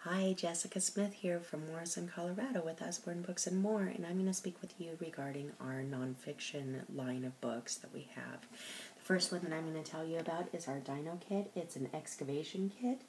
Hi, Jessica Smith here from Morrison, Colorado with Usborne Books and More, and I'm going to speak with you regarding our nonfiction line of books that we have. The first one that I'm going to tell you about is our Dino Kit. It's an excavation kit.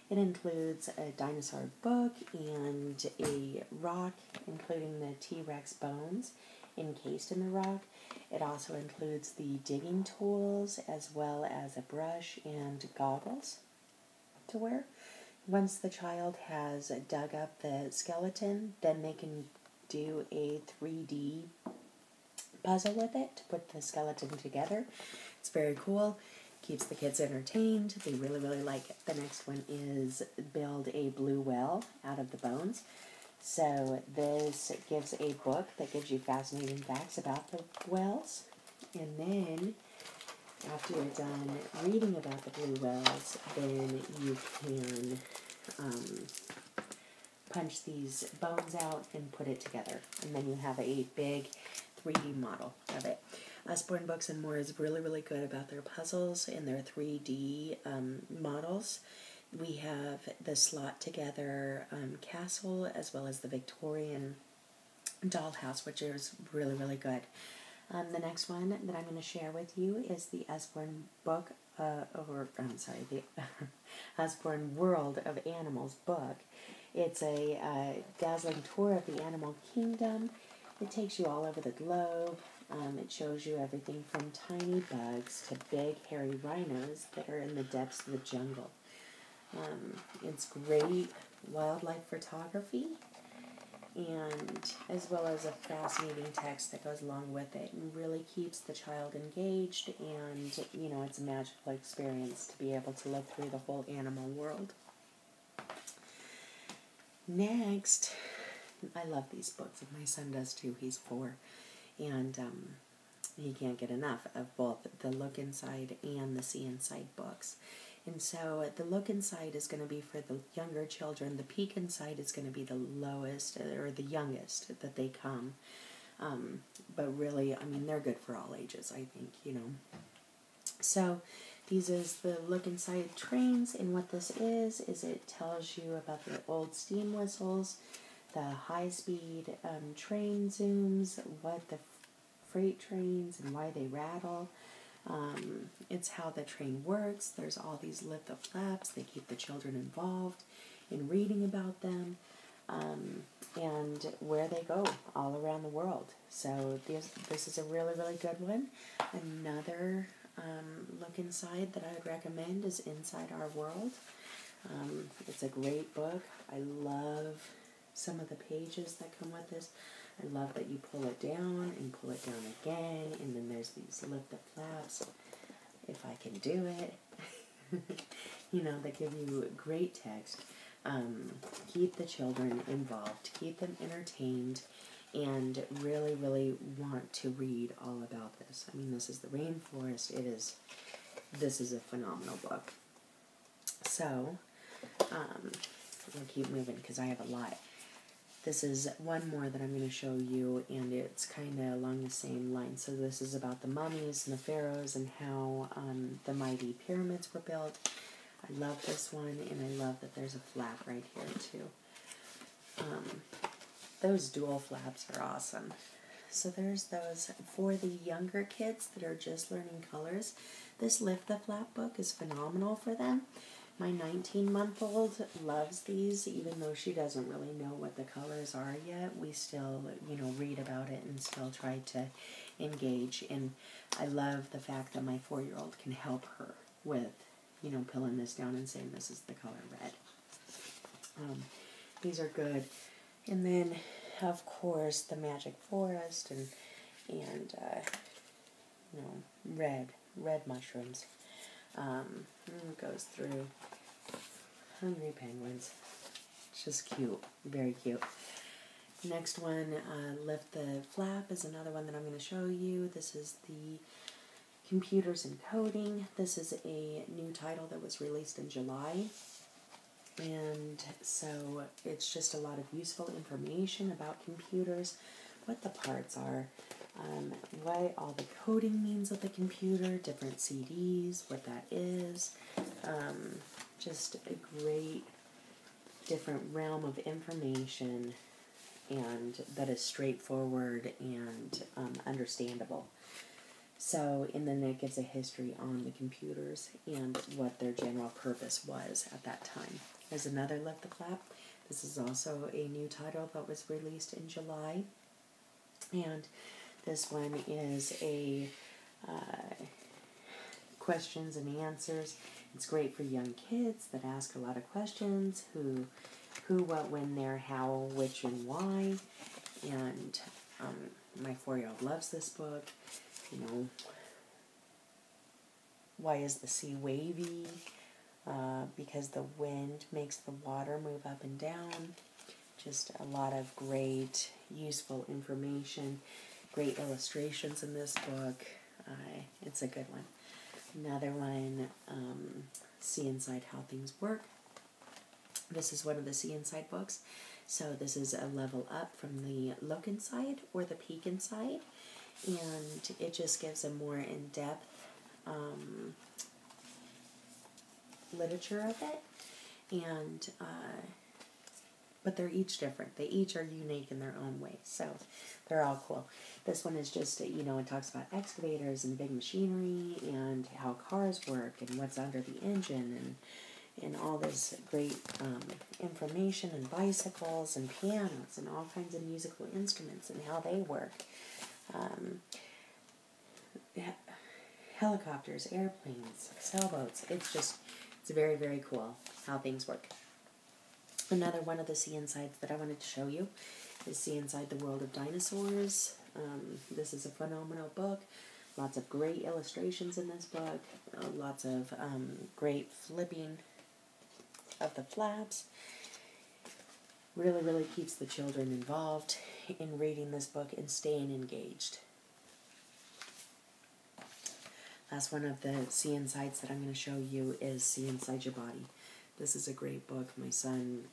It includes a dinosaur book and a rock, including the T-Rex bones encased in the rock. It also includes the digging tools as well as a brush and goggles to wear. Once the child has dug up the skeleton, then they can do a 3D puzzle with it to put the skeleton together. It's very cool. Keeps the kids entertained. They really, really like it. The next one is build a blue well out of the bones. So this gives a book that gives you fascinating facts about the wells. And then after you're done reading about the blue wells, then you can punch these bones out and put it together. And then you have a big 3D model of it. Usborne Books and More is really, really good about their puzzles and their 3D models. We have the slot together castle as well as the Victorian dollhouse, which is really, really good. The next one that I'm going to share with you is the Usborne the Usborne World of Animals book. It's a dazzling tour of the animal kingdom. It takes you all over the globe. It shows you everything from tiny bugs to big hairy rhinos that are in the depths of the jungle. It's great wildlife photography, and as well as a fascinating text that goes along with it and really keeps the child engaged, and it's a magical experience to be able to look through the whole animal world. Next, I love these books, and my son does too. He's 4, and he can't get enough of both the Look Inside and the See Inside books. And so the Look Inside is going to be for the younger children. The Peek Inside is going to be the lowest or the youngest that they come. But really, they're good for all ages, I think, So these is the Look Inside trains, and what this is it tells you about the old steam whistles, the high-speed train zooms, what the freight trains and why they rattle. It's how the train works. There's all these lift the flaps. They keep the children involved in reading about them, and where they go all around the world. So this is a really, really good one. Another Look Inside that I would recommend is Inside Our World. It's a great book. I love some of the pages that come with this. I love that you pull it down and pull it down again, and then there's these lift the flaps, if I can do it, that give you great text. Keep the children involved, keep them entertained, and really, really want to read all about this. This is the rainforest. This is a phenomenal book. So, we'll keep moving because I have a lot. This is one more that I'm going to show you, and it's kind of along the same line. So this is about the mummies and the pharaohs and how the mighty pyramids were built. I love this one, and I love that there's a flap right here too. Those dual flaps are awesome. So there's those for the younger kids that are just learning colors. This Lift the Flap book is phenomenal for them. My 19-month-old loves these, even though she doesn't really know what the colors are yet. We still, read about it and still try to engage. And I love the fact that my 4-year-old can help her with, pilling this down and saying this is the color red. These are good. And then, of course, the Magic Forest and red mushrooms. It goes through hungry penguins. It's just cute. Very cute. Next one, Lift the Flap, is another one that I'm going to show you. This is the Computers and Coding. This is a new title that was released in July. And so it's just a lot of useful information about computers, what the parts are, what all the coding means of the computer, different CDs, what that is. Just a great different realm of information and that is straightforward and understandable. So, and then it gives a history on the computers and what their general purpose was at that time. There's another Lift the Flap. This is also a new title that was released in July. And this one is a questions and answers. It's great for young kids that ask a lot of questions. Who, what, when, there, how, which, and why. And my 4-year-old loves this book. You know, why is the sea wavy? Because the wind makes the water move up and down. Just a lot of great, useful information. Great illustrations in this book. It's a good one. Another one, See Inside How Things Work. This is one of the See Inside books. So this is a level up from the Look Inside or the Peek Inside. And it just gives a more in-depth literature of it. And but they're each different. They each are unique in their own way. So they're all cool. This one is just, you know, it talks about excavators and big machinery and how cars work and what's under the engine and all this great information and bicycles and pianos and all kinds of musical instruments and how they work. Helicopters, airplanes, sailboats. It's very, very cool how things work. Another one of the See Insides that I wanted to show you is See Inside the World of Dinosaurs. This is a phenomenal book. Lots of great illustrations in this book. Lots of great flipping of the flaps. Really, really keeps the children involved in reading this book and staying engaged. Last one of the See Insides that I'm going to show you is See Inside Your Body. This is a great book. My son,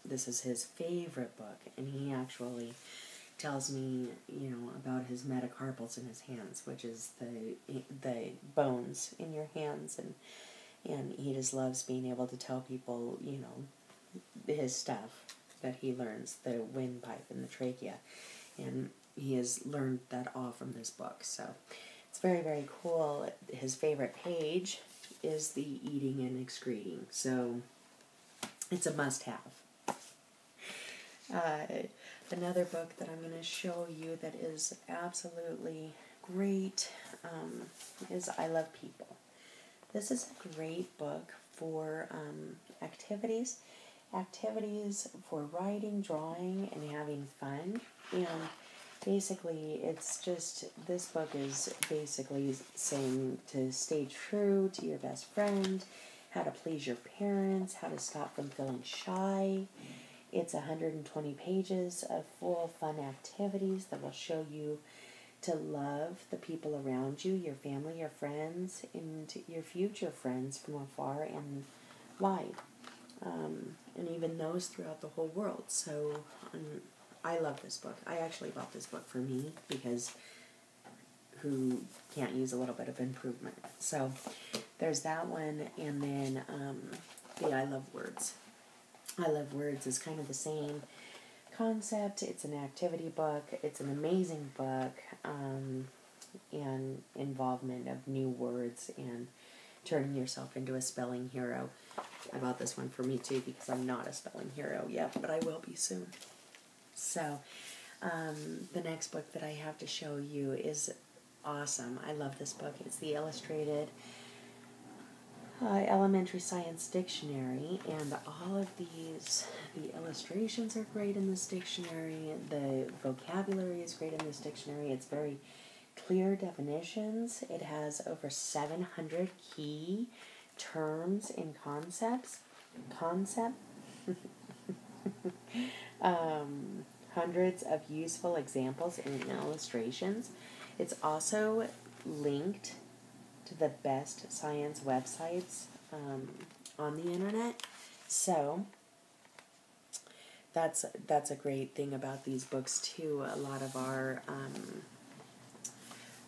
this is his favorite book, and he actually tells me, you know, about his metacarpals in his hands, which is the bones in your hands, and he just loves being able to tell people, you know, his stuff that he learns, the windpipe and the trachea, and he has learned that all from this book. So it's very, very cool. His favorite page is the eating and excreting, so it's a must-have. Another book that I'm going to show you that is absolutely great is I Love People. This is a great book for activities for writing, drawing, and having fun. And basically, it's just, this book is basically saying to stay true to your best friend, how to please your parents, how to stop from feeling shy. It's 120 pages of full fun activities that will show you to love the people around you, your family, your friends, and your future friends from afar and wide, and even those throughout the whole world. So I love this book. I actually bought this book for me because who can't use a little bit of improvement. So there's that one, and then the I Love Words. I Love Words is kind of the same concept. It's an activity book. It's an amazing book, and involvement of new words and turning yourself into a spelling hero. I bought this one for me too because I'm not a spelling hero yet, but I will be soon. So the next book that I have to show you is awesome. I love this book. It's the illustrated Elementary Science Dictionary, and all of these, the illustrations are great in this dictionary, the vocabulary is great in this dictionary. It's very clear definitions. It has over 700 key terms and concepts. Hundreds of useful examples and illustrations. It's also linked to the best science websites on the internet. So that's a great thing about these books too. A lot of our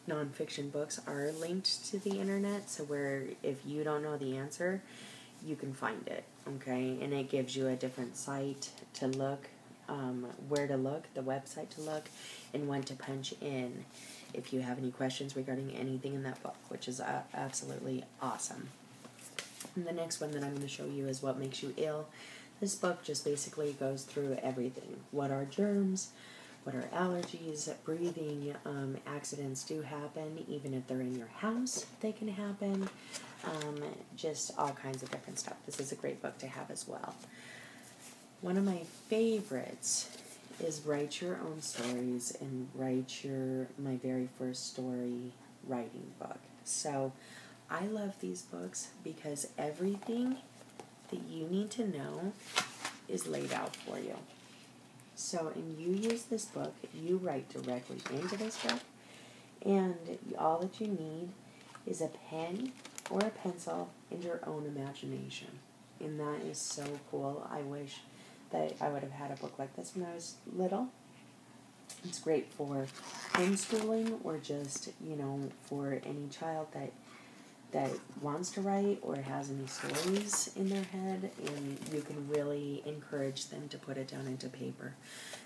nonfiction books are linked to the internet, so where if you don't know the answer, you can find it, okay? And it gives you a different site to look, where to look, the website to look, and when to punch in if you have any questions regarding anything in that book, which is absolutely awesome. And the next one that I'm going to show you is What Makes You Ill. This book just basically goes through everything. What are germs? What are allergies? Breathing accidents do happen. Even if they're in your house, they can happen. Just all kinds of different stuff. This is a great book to have as well. One of my favorites is Write Your Own Stories and my very first story writing book. So I love these books because everything that you need to know is laid out for you. So, and you use this book, you write directly into this book, and all that you need is a pen or a pencil and your own imagination. And that is so cool. I wish that I would have had a book like this when I was little. It's great for homeschooling or just, for any child that wants to write or has any stories in their head, and you can really encourage them to put it down into paper.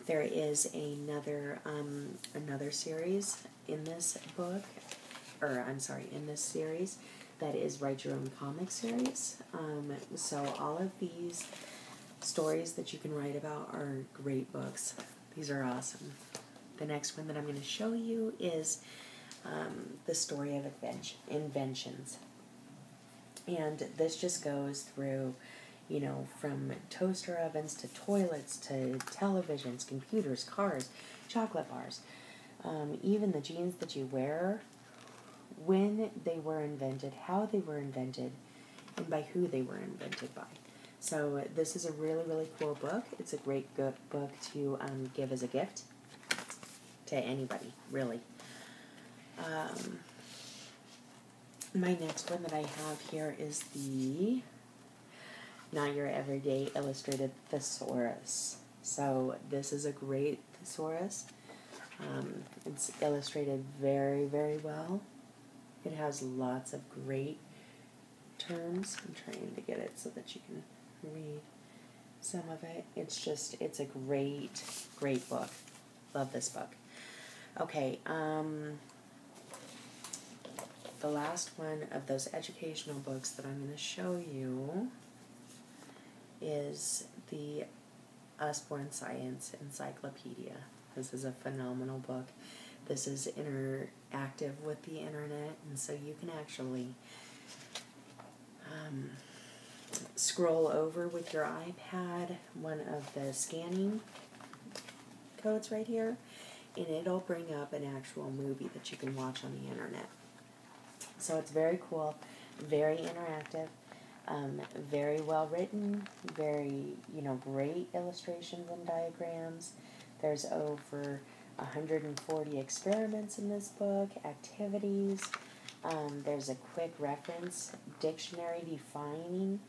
There is another series in this book, in this series, that is Write Your Own Comic series. So all of these stories that you can write about are great books. These are awesome. The next one that I'm going to show you is The Story of Inventions. And this just goes through, from toaster ovens to toilets to televisions, computers, cars, chocolate bars, even the jeans that you wear, when they were invented, how they were invented, and by who they were invented by. So this is a really, really cool book. It's a great book to give as a gift to anybody, really. My next one that I have here is the Not Your Everyday Illustrated Thesaurus. So this is a great thesaurus. It's illustrated very, very well. It has lots of great terms. I'm trying to get it so that you can read some of it. It's a great, great book. Love this book. Okay, the last one of those educational books that I'm going to show you is the Usborne Science Encyclopedia. This is a phenomenal book. This is interactive with the internet, and so you can actually scroll over with your iPad one of the scanning codes right here, and it'll bring up an actual movie that you can watch on the internet. So it's very cool, very interactive, very well written, very, great illustrations and diagrams. There's over 140 experiments in this book, activities. There's a quick reference, dictionary defining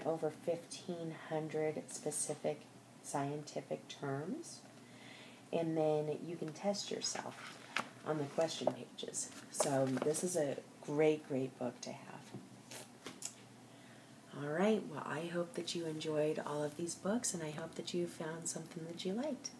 over 1,500 specific scientific terms. And then you can test yourself on the question pages. So this is a great, great book to have. All right, well, I hope that you enjoyed all of these books, and I hope that you found something that you liked.